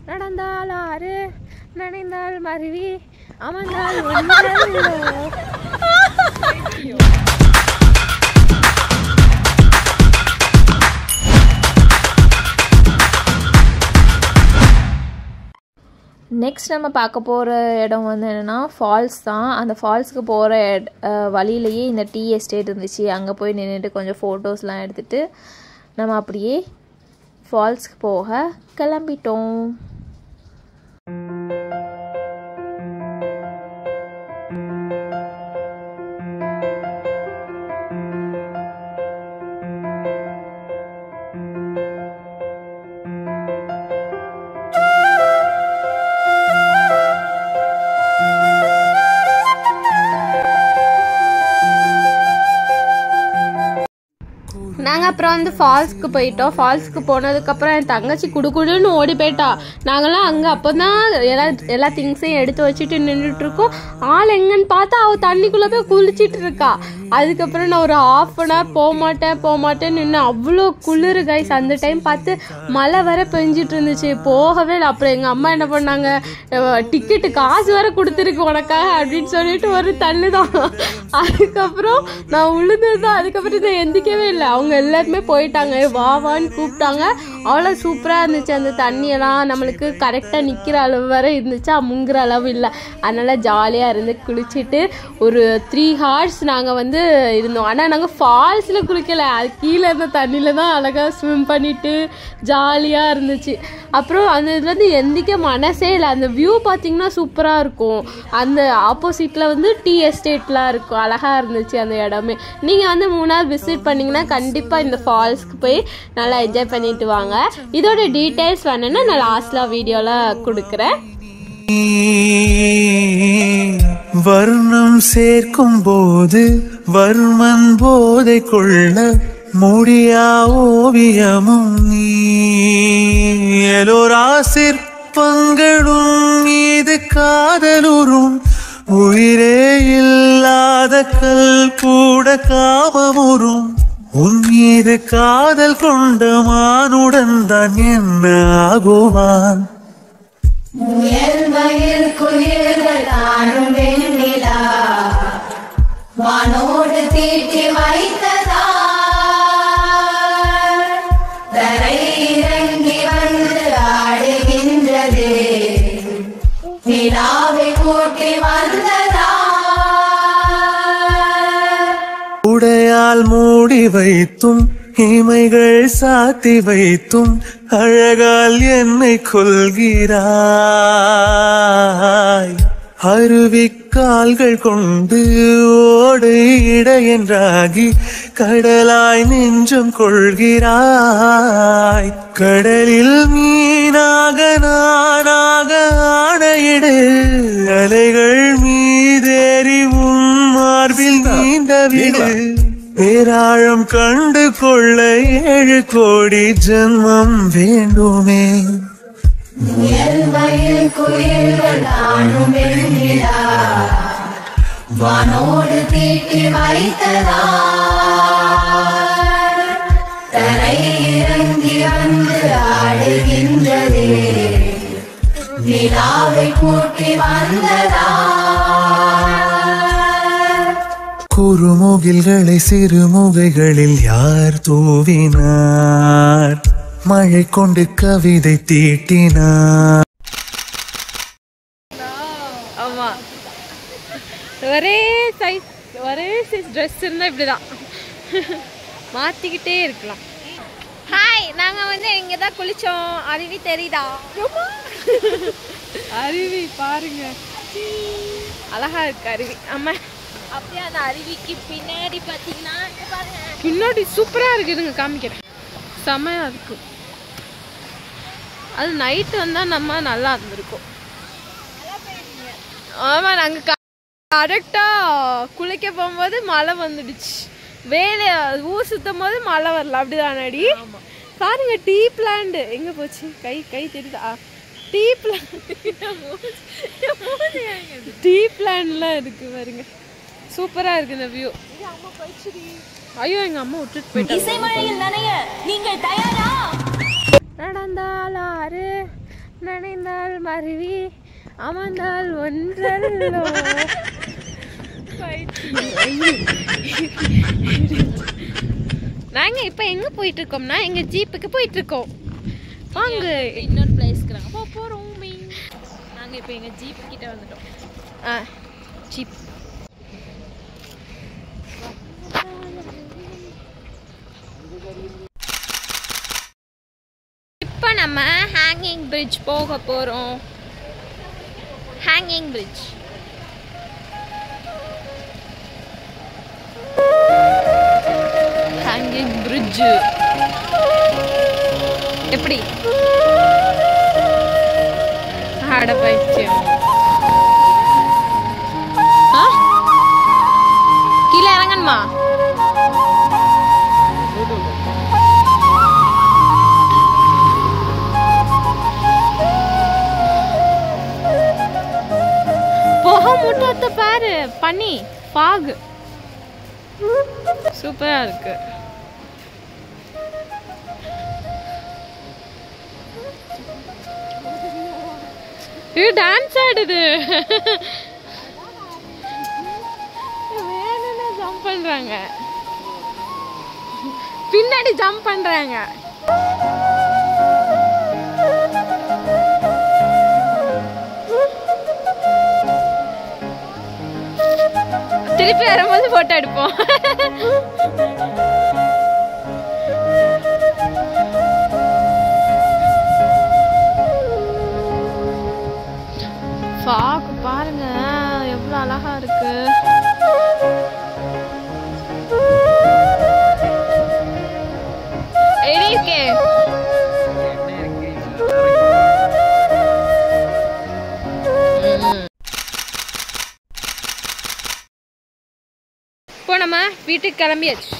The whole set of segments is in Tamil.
நடந்தால் ஆறு நனைந்தால் மருவி அமர்ந்தால் நெக்ஸ்ட் நம்ம பார்க்க போகிற இடம் வந்து என்னென்னா ஃபால்ஸ் தான். அந்த ஃபால்ஸுக்கு போகிற வழியிலேயே இந்த டீ எஸ்டேட் இருந்துச்சு. அங்கே போய் நின்றுட்டு கொஞ்சம் ஃபோட்டோஸ்லாம் எடுத்துகிட்டு நம்ம அப்படியே ஃபால்ஸ்க்கு போக கிளம்பிட்டோம். நாங்கள் அப்புறம் வந்து ஃபால்ஸ்க்கு போயிட்டோம். ஃபால்ஸ்க்கு போனதுக்கப்புறம் என் தங்கச்சி குடுன்னு ஓடி போயிட்டா. நாங்களாம் அங்கே அப்போ தான் எல்லா திங்ஸையும் எடுத்து வச்சுட்டு நின்றுட்டுருக்கோம். ஆள் எங்கன்னு பார்த்தா அவள் தண்ணிக்குள்ளே போய் குளிச்சிட்டு இருக்கா. அதுக்கப்புறம் நான் ஒரு ½ போக மாட்டேன் நின்று அவ்வளோ குளிர் கைஸ். அந்த டைம் பார்த்து மழை வர பெஞ்சிட்டு இருந்துச்சு, போகவே இல்லை. அப்புறம் எங்கள் அம்மா என்ன பண்ணாங்க, டிக்கெட்டு காசு வேற கொடுத்துருக்கு உனக்காக அப்படின்னு சொல்லிட்டு ஒரு தண்ணி தான். அதுக்கப்புறம் நான் உளுந்தது தான். அதுக்கப்புறம் நான் எந்திக்கவே இல்லை. அவங்க எல்லாருமே போயிட்டாங்க, வான்னு கூப்பிட்டாங்க. அவ்வளோ சூப்பராக இருந்துச்சு. அந்த தண்ணியெல்லாம் நம்மளுக்கு கரெக்டாக நிற்கிற அளவு வரை இருந்துச்சா, முங்குற அளவு இல்லை. அதனால் ஜாலியாக இருந்து குளிச்சுட்டு ஒரு 3 hours நாங்கள் வந்து இருந்தோம். ஆனால் நாங்கள் ஃபால்ஸில் குளிக்கலை, அது கீழே இருந்த தண்ணியில் தான் அழகாக ஸ்விம் பண்ணிட்டு ஜாலியாக இருந்துச்சு. அப்புறம் அந்த இதுலேருந்து எந்திக்க மனசே இல்லை. அந்த வியூ பார்த்திங்கன்னா சூப்பராக இருக்கும். அந்த ஆப்போசிட்டில் வந்து டீ எஸ்டேட்லாம் இருக்கும், அழகாக இருந்துச்சு அந்த இடமே. நீங்கள் வந்து 3 விசிட் பண்ணிங்கன்னா கண்டிப்பாக இந்த ஃபால்ஸ்க்கு போய் நல்லா என்ஜாய் பண்ணிட்டு வாங்க. இதோட டீட்டெயில்ஸ் வேணுன்னா நான் லாஸ்ட்ல வீடியோவில் கொடுக்குறேன். வர்ணம் சேர்க்கும் போது வர்மன் போதை கொள்ள முடியா ஓவியமும் நீ. எலோரா சிற்பங்களும் மீது காதலுறும் உயிரே இல்லாத கல் கூட காமமுறும். உன் மீது காதல் கொண்ட மானுடன் தான் என்ன ஆகுவான். வானோடு தீட்டி வைத்ததா தரை இறங்கி வந்து ஆடுகின்றது. நிலாவை கூட்டி வந்ததா உடையால் மூடி வைத்தும் இமைகள் சாத்தி வைத்தும் அழகால் என்னை கொள்கிறாய். அருவிக்கால்கள் கொண்டு ஓடு இடையென்றாகி கடலாய் நெஞ்சம் கொள்கிறாய். கடலில் மீனாக நானாக ஆணையிடு அலைகள் மீதேறி உன் மார்பில் நீண்ட விடு. பேராழம் கண்டு கொள்ள 7 கோடி ஜென்மம் வேண்டுமே. வானோடு தீட்டி வைத்ததா தரை இறங்கி வந்து ஆடுகின்றது. நிலாவை கூட்டி வந்ததா குறுமுகில்களை சிறுமுகைகளில் யார் தூவினார்? மழை கொண்டு கவிதை தீட்டினார். ஆமா, ஒரே சைஸ் ட்ரெஸ் இருந்தா இப்படிதான் மாத்திக்கிட்டே இருக்கலாம். ஹாய், நாங்க வந்து இங்க தான் குளிச்சோம். அருவி தெரியுதா? அருவி பாருங்க, அழகா இருக்கு அருவி. அம்மா அப்படியே அந்த அருவிக்கு பின்னாடி பாத்தீங்கன்னா பின்னாடி சூப்பரா இருக்குதுங்க, காமிக்கிறேன். செமையா இருக்கும். அது நைட்டு வந்தா நம்ம நல்லா இருந்திருக்கும். ஆமா, நாங்க கரெக்டா குளிக்க போகும்போது மழை வந்துடுச்சு. ஊர் சுத்தும் போது மழை வரல, அப்படிதானடி? பாருங்க, டீ பிளான்ட் எங்க போச்சு? கை தெரியுதா? டீ பிளான்ட்லாம் இருக்கு பாருங்க, சூப்பரா இருக்கு இந்த வியூ. ஐயோ, எங்க அம்மா விட்டுட்டு போயிட்டாங்க. இசை மழையில் நனைய நீங்கள் தயாரா? நடந்தால் ஆறு நனைந்தால் மருவி அமர்ந்தால் ஒன்றல்லோ. நாங்க இப்ப எங்க போயிட்டு இருக்கோம்னா எங்க ஜீப்புக்கு போயிட்டு இருக்கோம். வாங்க இன்னொரு பிளேஸ்க்கு நாங்க போறோம். நாங்க இப்ப எங்க ஜீப் கிட்ட வந்துட்டோம். ஜீப் இப்போ நம்ம ஹேங்கிங் பிரிட்ஜ் போக போறோம். ஹேங்கிங் பிரிட்ஜ் ஹேங்கிங் பிரிட்ஜ் எப்படி ஆட பைத்தியம். கீழே இறங்கணுமா? போக முட்டத்தை பாரு, பனி ஃபாக் சூப்பரா இருக்கு. இது டான்ஸ் ஆடுது. வேணும்னா ஜம்ப் பண்றாங்க, பின்னாடி ஜம்ப் பண்றாங்க. திருப்பி வரும்போது போட்டோ எடுப்போம். ஃபாக் பாருங்க எவ்வளவு அழகா இருக்கு. எப்படி இருக்கு? இப்போ நம்ம வீட்டுக்கு கிளம்பியாச்சு.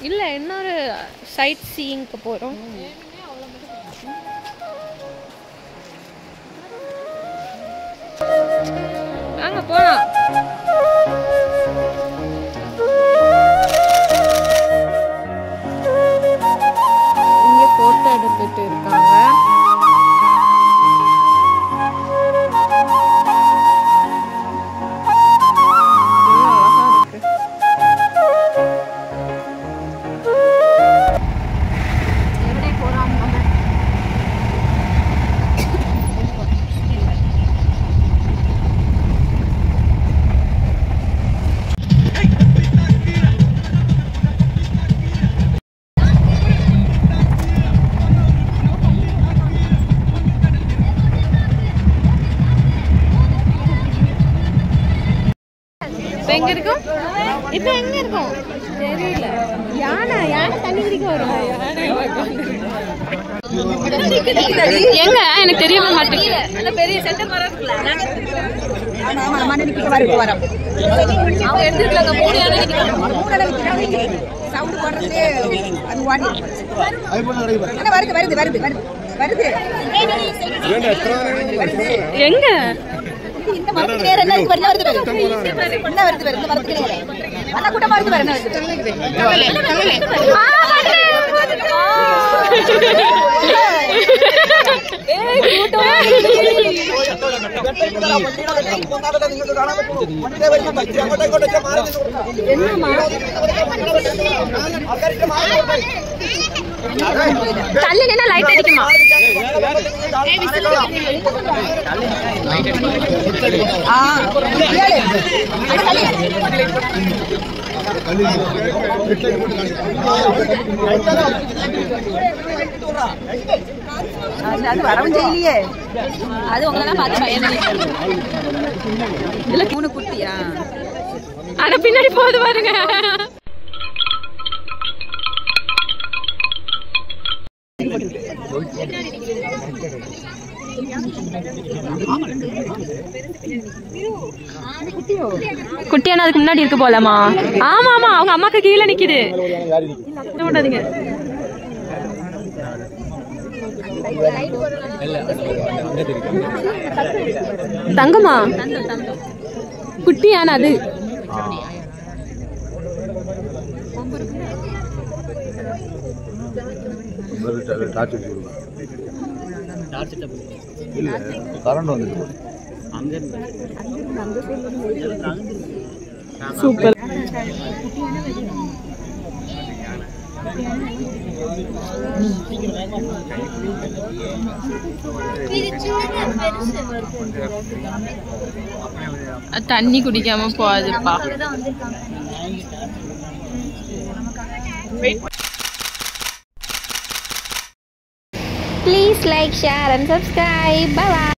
இல்ல இன்னொரு சைட் சீயிங்க்கு போறோம். வாங்க போலாம். இங்க போட்டோ எடுத்துட்டு இருக்காங்க. எங்க இருக்கும்? இப்ப எங்க இருக்கும் தெரியல. யானை தண்ணி குடிக்க வரும். எங்க எனக்கு தெரிய மாட்டேங்குது. அந்த பெரிய சென்டர் மரம் இருக்குல்ல, ஆமா மண்ணடிக்கு வரோம். அவங்க எடுத்துட்டாங்க. மூணு யானை நிக்குது. சவுண்ட் போடுறதே அது வாடி. அங்க வருது. எங்க இந்த மரத்துக்கு நேரா என்ன வருது? என்ன வருது? இந்த மரத்துக்கு நேரா அண்ணா கூட்டமா வருது. என்ன தள்ளி நின்னா லைட் அடிக்குமா? அது வரவும் செய்யலையே. அது உங்களெல்லாம் பார்த்து பயந்து இதுல 3 குட்டியா? ஆனா பின்னாடி போகுது பாருங்க. குட்டியான அதுக்கு முன்னாடி இருக்கு போலமா? ஆமா ஆமா, அவங்க அம்மாக்கு கீழே நிக்குது. பண்ணாதீங்க. தங்கமா குட்டியான அது கரண்ட் வந்துட்டு சூப்பர். தண்ணி குடிக்காம போகாதுப்பா. Please like, share and subscribe. Bye bye.